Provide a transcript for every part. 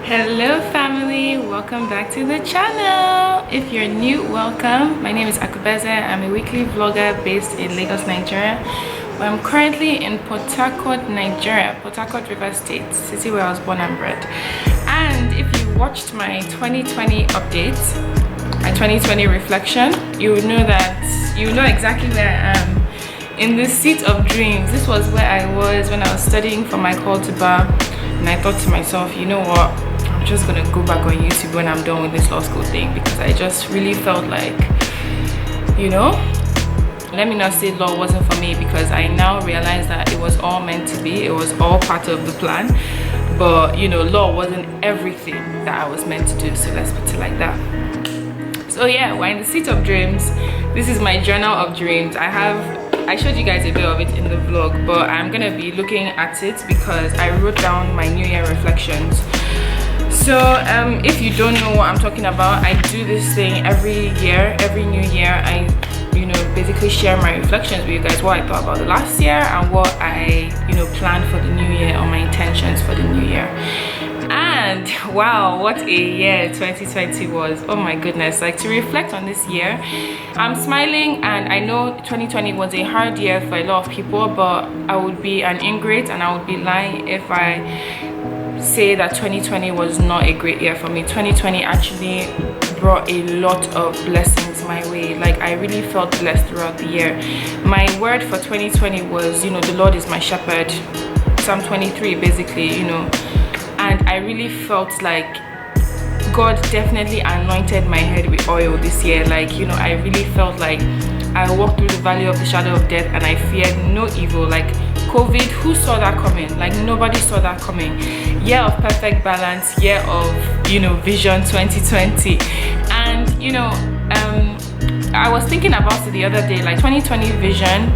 Hello family, welcome back to the channel. If you're new, welcome. My name is Akubeze. I'm a weekly vlogger based in Lagos, Nigeria. I'm currently in Port Harcourt, Nigeria, Port Harcourt, River State, city where I was born and bred. And if you watched my 2020 update, my 2020 reflection, you would know exactly where I am. In the seat of dreams. This was where I was when I was studying for my call to bar, and I thought to myself, you know what, I'm just gonna go back on YouTube when I'm done with this law school thing, because I just really felt like, you know, let me not say law wasn't for me, because I now realize that it was all meant to be, it was all part of the plan, but you know, law wasn't everything that I was meant to do, so let's put it like that. So yeah, we're in the seat of dreams. This is my journal of dreams. I showed you guys a bit of it in the vlog, but I'm gonna be looking at it because I wrote down my New Year reflections. So if you don't know what I'm talking about, I do this thing every year, every New Year. I basically share my reflections with you guys, what I thought about the last year and what I planned for the new year, or my intentions for the new year. And wow, what a year 2020 was. Oh my goodness, like, to reflect on this year, I'm smiling, and I know 2020 was a hard year for a lot of people, but I would be an ingrate and I would be lying if I say that 2020 was not a great year for me. 2020 actually brought a lot of blessings my way. Like, I really felt blessed throughout the year. My word for 2020 was, the Lord is my shepherd. Psalm 23, basically, and I really felt like God definitely anointed my head with oil this year. Like, I really felt like I walked through the valley of the shadow of death and I feared no evil. Like, COVID, who saw that coming? Like, nobody saw that coming. Year of perfect balance, year of vision 2020. And I was thinking about it the other day, like, 2020 vision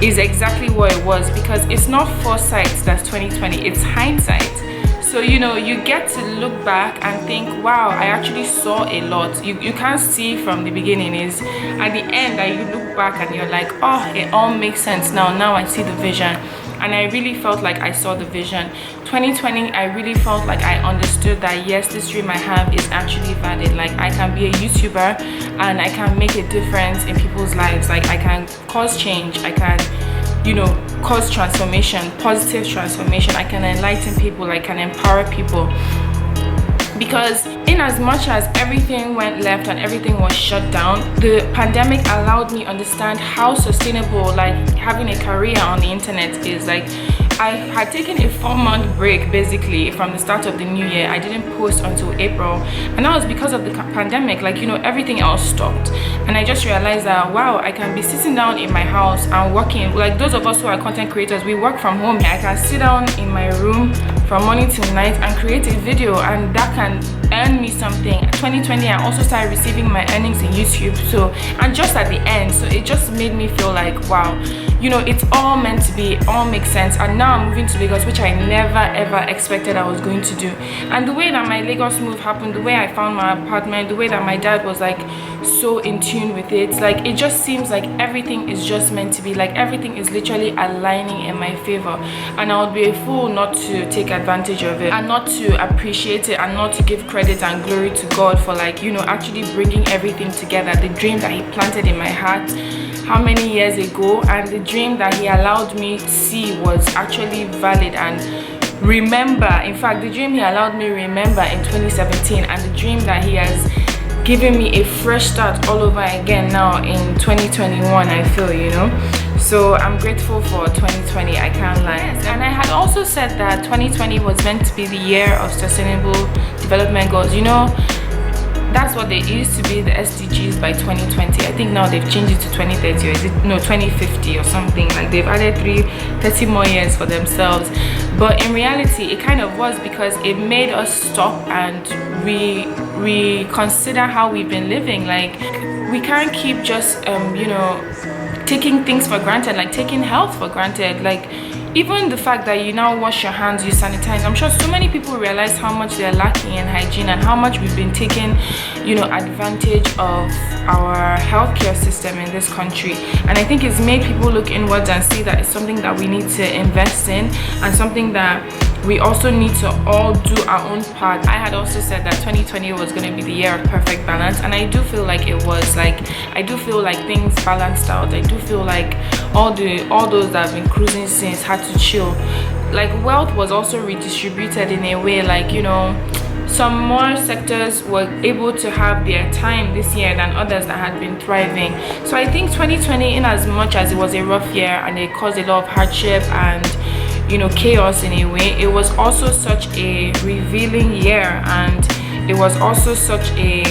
is exactly what it was, because it's not foresight that's 2020, it's hindsight. So you get to look back and think, wow, I actually saw a lot. You can't see from the beginning, is at the end that you look back and you're like, oh, it all makes sense now I see the vision. And I really felt like I saw the vision. 2020, I really felt like I understood that yes, this dream I have is actually valid. Like, I can be a YouTuber and I can make a difference in people's lives. Like, I can cause change, I can cause transformation, positive transformation. I can enlighten people, I can empower people. Because in as much as everything went left and everything was shut down, the pandemic allowed me understand how sustainable, like, having a career on the internet is. Like, I had taken a 4-month break basically from the start of the new year. I didn't post until April, and that was because of the pandemic. Like, everything else stopped, and I just realized that, wow, I can be sitting down in my house and working. Like, those of us who are content creators, we work from home. I can sit down in my room from morning till night and create a video, and that can earn me something. 2020, I also started receiving my earnings in YouTube. So, and just at the end, so it just made me feel like, wow, it's all meant to be, it all makes sense. And now I'm moving to Lagos, which I never ever expected I was going to do. And the way that my Lagos move happened, the way I found my apartment, the way that my dad was like so in tune with it, like, it just seems like everything is just meant to be. Like, everything is literally aligning in my favor, and I would be a fool not to take advantage of it and not to appreciate it and not to give credit and glory to God for, like, actually bringing everything together. The dream that he planted in my heart how many years ago, and the dream that he allowed me to see was actually valid and remember. In fact, the dream he allowed me remember in 2017, and the dream that he has given me a fresh start all over again now in 2021, I feel, So I'm grateful for 2020, I can't lie. And I had also said that 2020 was meant to be the year of sustainable development goals. That's what they used to be, the SDGs, by 2020. I think now they've changed it to 2030, or is it 2050 or something. Like, they've added 30 more years for themselves. But in reality, it kind of was, because it made us stop and reconsider how we've been living. Like, we can't keep just taking things for granted, like taking health for granted. Like, even the fact that you now wash your hands, you sanitize, I'm sure so many people realize how much they're lacking in hygiene and how much we've been taking advantage of our healthcare system in this country. And I think it's made people look inwards and see that it's something that we need to invest in, and something that we also need to all do our own part. I had also said that 2020 was going to be the year of perfect balance, and I do feel like it was. Like, I do feel like things balanced out. I do feel like all those that have been cruising since had to chill. Like, wealth was also redistributed in a way, like, you know, some more sectors were able to have their time this year than others that had been thriving. So I think 2020, in as much as it was a rough year and it caused a lot of hardship and, you know, chaos in a way, it was also such a revealing year, and it was also such a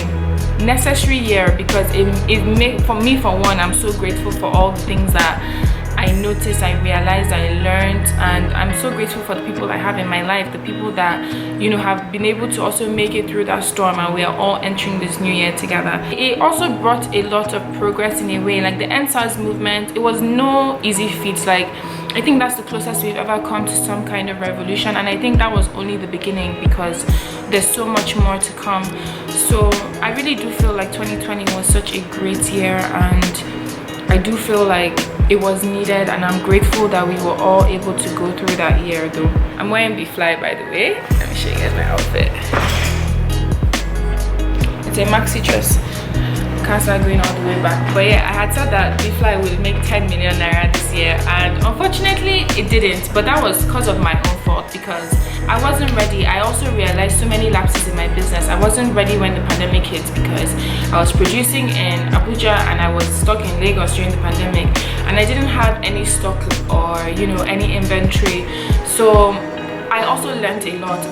necessary year, because it made, for me, for one, I'm so grateful for all the things that I noticed, I realized, I learned, and I'm so grateful for the people I have in my life, the people that, you know, have been able to also make it through that storm, and we are all entering this new year together. It also brought a lot of progress in a way, like the NSAS movement. It was no easy feat. Like, I think that's the closest we've ever come to some kind of revolution, and I think that was only the beginning, because there's so much more to come. So I really do feel like 2020 was such a great year, and I do feel like it was needed, and I'm grateful that we were all able to go through that year. Though I'm wearing the fly, by the way. Let me show you guys my outfit. It's a maxi dress. Can't start going all the way back, but yeah, I had said that the fly will make 10 million naira this year, and unfortunately it didn't. But that was because of my own fault, because I wasn't ready. I also realized so many lapses in my business. I wasn't ready when the pandemic hit, because I was producing in Abuja and I was stuck in Lagos during the pandemic, and I didn't have any stock or, you know, any inventory. So I also learned a lot,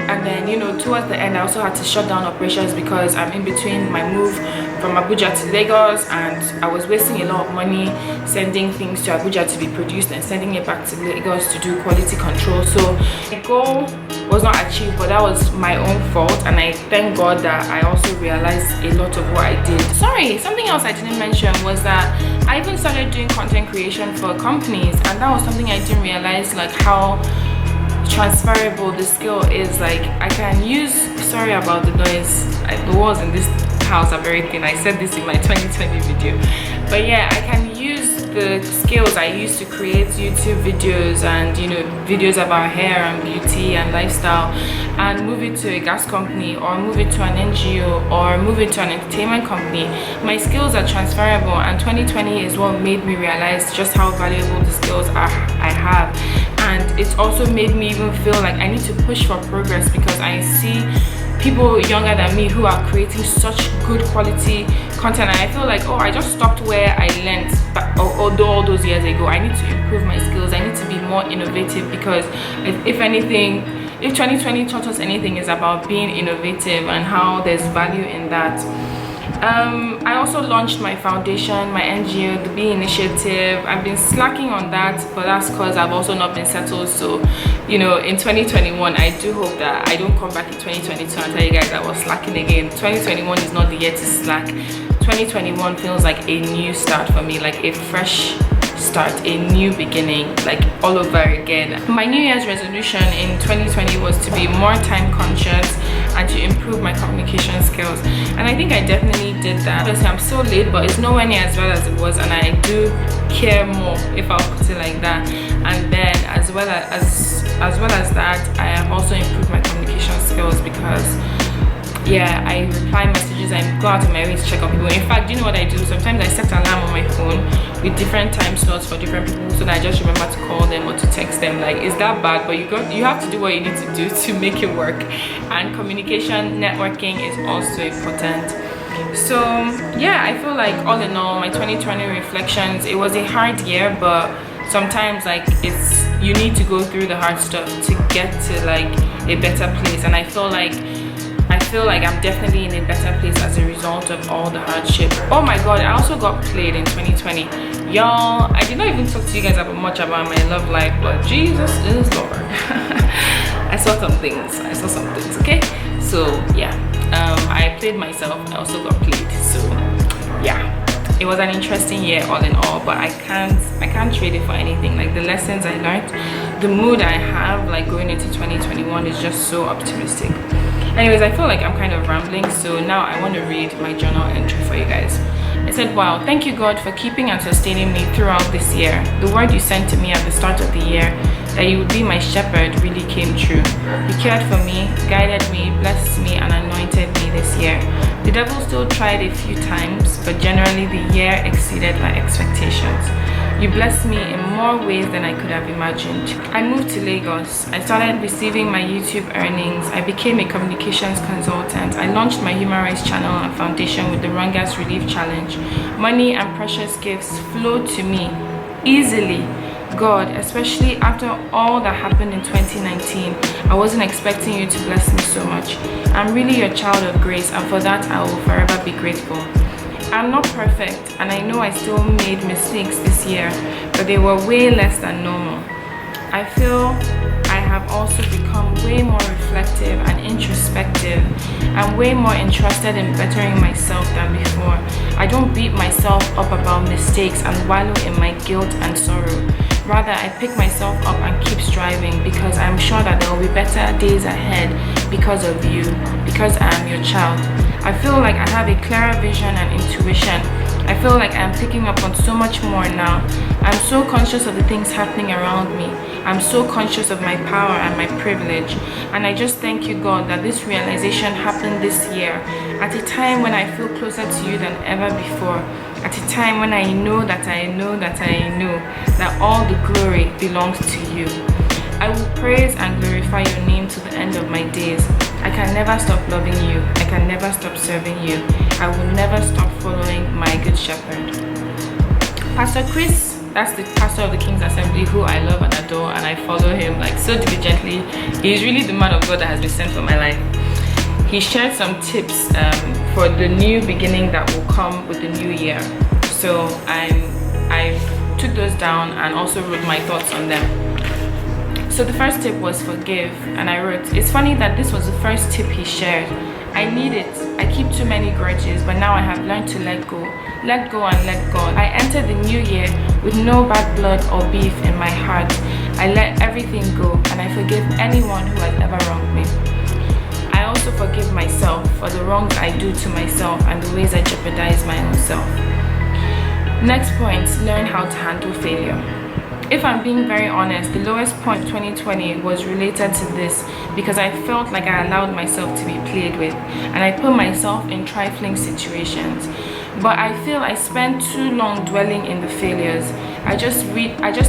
and then, you know, towards the end I also had to shut down operations, because I'm in between my move from Abuja to Lagos, and I was wasting a lot of money sending things to Abuja to be produced and sending it back to Lagos to do quality control. So the goal was not achieved, but that was my own fault, and I thank God that I also realized a lot of what I did. Sorry, something else I didn't mention was that I even started doing content creation for companies, and that was something I didn't realize, like how transferable the skill is. Like, I can use, sorry about the noise, the walls in this house are very thin. I said this in my 2020 video, but yeah, I can use the skills I used to create YouTube videos and, you know, videos about hair and beauty and lifestyle, and move it to a gas company, or move it to an NGO, or move it to an entertainment company. My skills are transferable, and 2020 is what made me realize just how valuable the skills I have. And it's also made me even feel like I need to push for progress, because I see people younger than me who are creating such good quality content, and I feel like, oh, I just stopped where I learned, although all those years ago. I need to improve my skills. I need to be more innovative, because if anything, if 2020 taught us anything, is about being innovative and how there's value in that. I also launched my foundation, my NGO, the Be Initiative. I've been slacking on that, but that's because I've also not been settled. So, you know, in 2021, I do hope that I don't come back in 2022 and tell you guys I was slacking again. 2021 is not the year to slack. 2021 feels like a new start for me, like a fresh start, a new beginning, like all over again. My New Year's resolution in 2020 was to be more time conscious and to improve my communication skills, and I think I definitely did that. Obviously, I'm so late, but it's nowhere near as bad as it was, and I do care more, if I'll put it like that. And then as well as that, I have also improved my communication skills, because yeah, I reply messages, I go out of my way to check on people. In fact, do you know what I do? Sometimes I set an alarm on my phone with different time slots for different people, so that I just remember to call them or to text them. Like, is that bad? But you have to do what you need to do to make it work. And communication, networking is also important. So yeah, I feel like all in all, my 2020 reflections, it was a hard year, but sometimes, like, you need to go through the hard stuff to get to like a better place. And I feel like I'm definitely in a better place as a result of all the hardship. Oh my god, I also got played in 2020. Y'all, I did not even talk to you guys about much about my love life, but Jesus is Lord. I saw some things, okay? So yeah, I played myself, I also got played. So yeah, it was an interesting year all in all, but I can't trade it for anything. Like, the lessons I learned, the mood I have, like, going into 2021 is just so optimistic. Anyways, I feel like I'm kind of rambling, so now I want to read my journal entry for you guys. I said, wow, thank you God for keeping and sustaining me throughout this year. The word you sent to me at the start of the year that you would be my shepherd really came true. You cared for me, guided me, blessed me, and anointed me this year. The devil still tried a few times, but generally the year exceeded my expectations. You blessed me in more ways than I could have imagined. I moved to Lagos. I started receiving my YouTube earnings. I became a communications consultant. I launched my human rights channel and foundation with the Rangas Relief Challenge. Money and precious gifts flowed to me easily. God, especially after all that happened in 2019, I wasn't expecting you to bless me so much. I'm really your child of grace, and for that I will forever be grateful. I'm not perfect, and I know I still made mistakes this year, but they were way less than normal. I feel I have also become way more reflective and introspective, and way more interested in bettering myself than before. I don't beat myself up about mistakes and wallow in my guilt and sorrow. Rather, I pick myself up and keep striving, because I'm sure that there will be better days ahead because of you, because I am your child. I feel like I have a clearer vision and intuition. I feel like I'm picking up on so much more now. I'm so conscious of the things happening around me. I'm so conscious of my power and my privilege. And I just thank you, God, that this realization happened this year, at a time when I feel closer to you than ever before. At a time when I know that all the glory belongs to you. I will praise and glorify your name to the end of my days. I can never stop loving you. I can never stop serving you. I will never stop following my good shepherd. Pastor Chris, that's the pastor of the King's Assembly, who I love and adore, and I follow him like so diligently. He's really the man of God that has been sent for my life. He shared some tips for the new beginning that will come with the new year. So I took those down and also wrote my thoughts on them. So the first tip was forgive, and I wrote, it's funny that this was the first tip he shared. I need it. I keep too many grudges, but now I have learned to let go. Let go and let God. I entered the new year with no bad blood or beef in my heart. I let everything go, and I forgive anyone who has ever wronged me. I also forgive myself for the wrongs I do to myself and the ways I jeopardize my own self. Next point, learn how to handle failure. If I'm being very honest, the lowest point 2020 was related to this, because I felt like I allowed myself to be played with, and I put myself in trifling situations. But I feel I spent too long dwelling in the failures. I just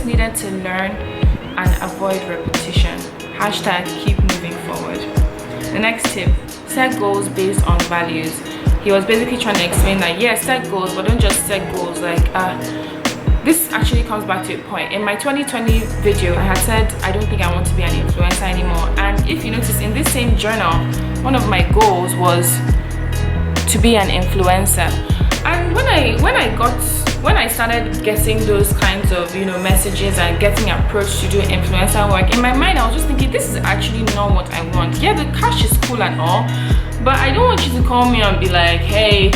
needed to learn and avoid repetition. Hashtag keep moving forward. The next tip, set goals based on values. He was basically trying to explain that, yes, set goals, but don't just set goals like, this actually comes back to a point. In my 2020 video, I had said I don't think I want to be an influencer anymore. And if you notice, in this same journal, one of my goals was to be an influencer. And when I started getting those kinds of messages and getting approached to do influencer work, in my mind I was just thinking, this is actually not what I want. Yeah, the cash is cool and all, but I don't want you to call me and be like, hey,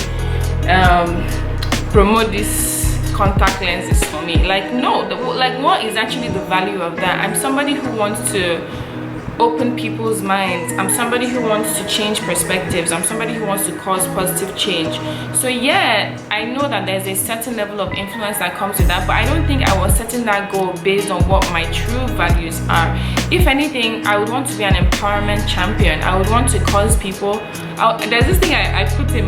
promote this contact lenses for me. Like, no, what is actually the value of that? I'm somebody who wants to open people's minds. I'm somebody who wants to change perspectives. I'm somebody who wants to cause positive change. So yeah, I know that there's a certain level of influence that comes with that, but I don't think I was setting that goal based on what my true values are. If anything, I would want to be an empowerment champion. I would want to cause people. There's this thing I put in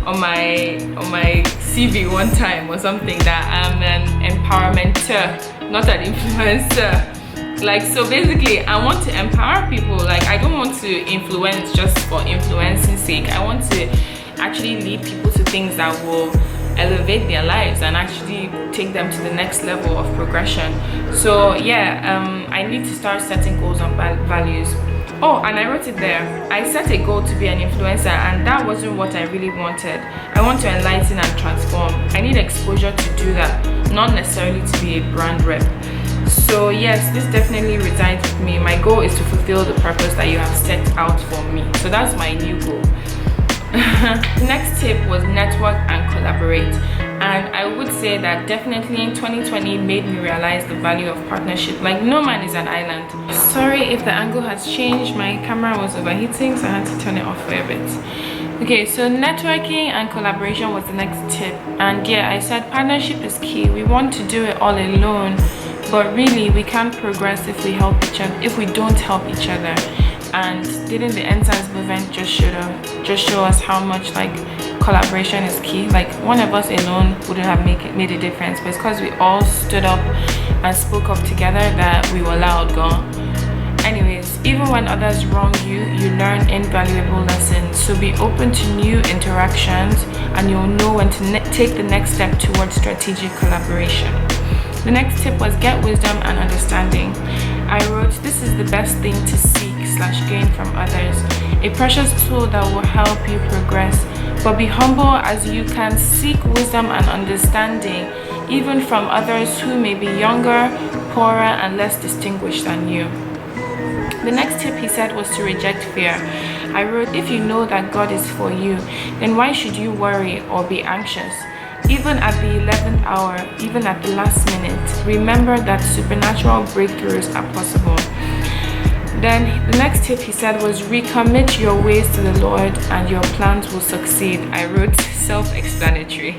on my CV one time or something, that I'm an empowermentor, not an influencer. Like, so basically I want to empower people. Like, I don't want to influence just for influencing sake. I want to actually lead people to things that will elevate their lives and actually take them to the next level of progression. So yeah, I need to start setting goals on values. Oh, and I wrote it there. I set a goal to be an influencer, and that wasn't what I really wanted. I want to enlighten and transform. I need exposure to do that, not necessarily to be a brand rep. So yes, this definitely resides with me. My goal is to fulfill the purpose that you have set out for me. So that's my new goal. The next tip was network and collaborate. And I would say that definitely in 2020 made me realize the value of partnership. Like, no man is an island. Sorry if the angle has changed. My camera was overheating, so I had to turn it off for a bit. Okay, so networking and collaboration was the next tip. And yeah, I said partnership is key. We want to do it all alone. But really, we can't progress if we help each other, if we don't help each other. And didn't the end times movement just show us how much like collaboration is key? Like one of us alone wouldn't have made a difference, but it's because we all stood up and spoke up together that we were allowed go. Anyways, even when others wrong you, you learn invaluable lessons. So be open to new interactions, and you'll know when to take the next step towards strategic collaboration. The next tip was get wisdom and understanding. I wrote, this is the best thing to seek/gain from others, a precious tool that will help you progress. But be humble, as you can seek wisdom and understanding even from others who may be younger, poorer, and less distinguished than you. The next tip he said was to reject fear. I wrote, if you know that God is for you, then why should you worry or be anxious? Even at the 11th hour, even at the last minute, remember that supernatural breakthroughs are possible. Then the next tip he said was recommit your ways to the Lord and your plans will succeed. I wrote self-explanatory.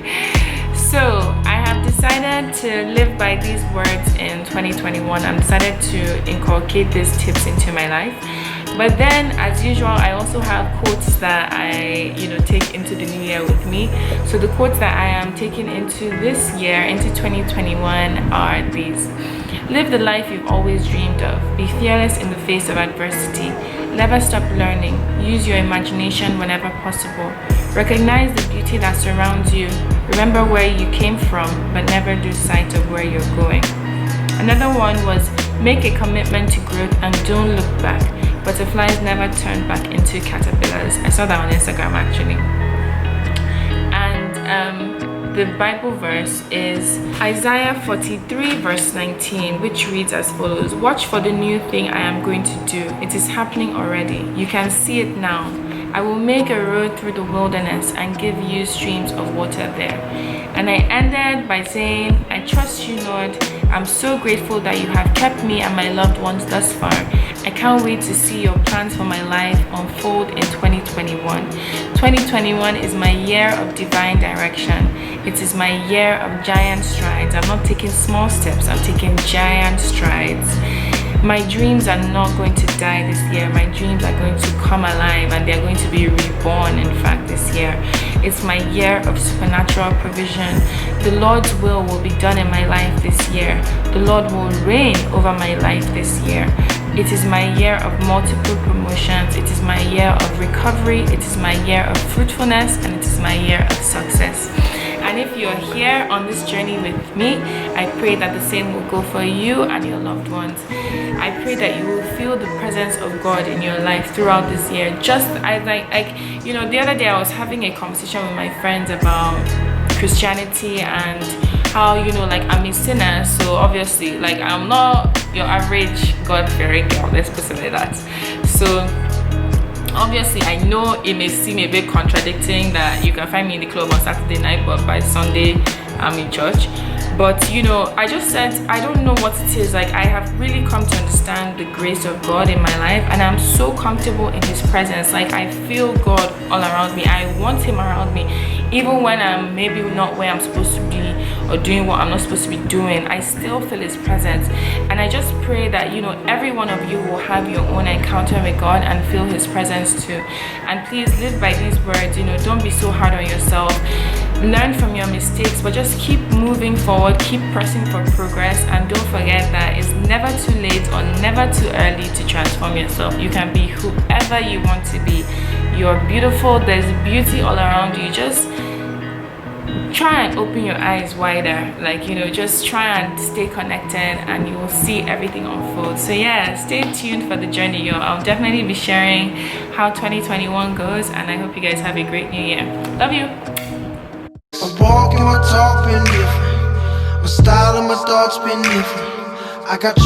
So I have decided to live by these words in 2021. I'm decided to inculcate these tips into my life. But then, as usual, I also have quotes that I, take into the new year with me. So the quotes that I am taking into this year, into 2021, are these. Live the life you've always dreamed of. Be fearless in the face of adversity. Never stop learning. Use your imagination whenever possible. Recognize the beauty that surrounds you. Remember where you came from, but never lose sight of where you're going. Another one was make a commitment to growth and don't look back. Butterflies never turn back into caterpillars. I saw that on Instagram actually. And the Bible verse is Isaiah 43 verse 19, which reads as follows. Watch for the new thing I am going to do. It is happening already. You can see it now. I will make a road through the wilderness and give you streams of water there. And I ended by saying, I trust you, Lord. I'm so grateful that you have kept me and my loved ones thus far. I can't wait to see your plans for my life unfold in 2021. 2021 is my year of divine direction. It is my year of giant strides. I'm not taking small steps, I'm taking giant strides. My dreams are not going to die this year. My dreams are going to come alive and they're going to be reborn, in fact, this year. It's my year of supernatural provision. The Lord's will be done in my life this year. The Lord will reign over my life this year. It is my year of multiple promotions. It is my year of recovery. It is my year of fruitfulness, and it is my year of success. And if you're here on this journey with me, I pray that the same will go for you and your loved ones. I pray that you will feel the presence of God in your life throughout this year. Just I the other day I was having a conversation with my friends about Christianity and how I'm a sinner, so obviously I'm not your average God-fearing girl, let's put it like that. So obviously I know it may seem a bit contradicting that you can find me in the club on Saturday night but by Sunday I'm in church. But I just said I don't know what it is. I have really come to understand the grace of God in my life, and I'm so comfortable in his presence. I feel God all around me. I want him around me. Even when I'm maybe not where I'm supposed to be or doing what I'm not supposed to be doing, I still feel his presence. And I just pray that every one of you will have your own encounter with God and feel his presence too. And please live by these words. Don't be so hard on yourself. Learn from your mistakes, but just keep moving forward, keep pressing for progress, and don't forget that it's never too late or never too early to transform yourself. You can be whoever you want to be. You're beautiful. There's beauty all around you. Just try and open your eyes wider, just try and stay connected and you will see everything unfold. So yeah, stay tuned for the journey, y'all. I'll definitely be sharing how 2021 goes, and I hope you guys have a great new year. Love you. My walk and my talk been different. My style and my thoughts been different. I got you.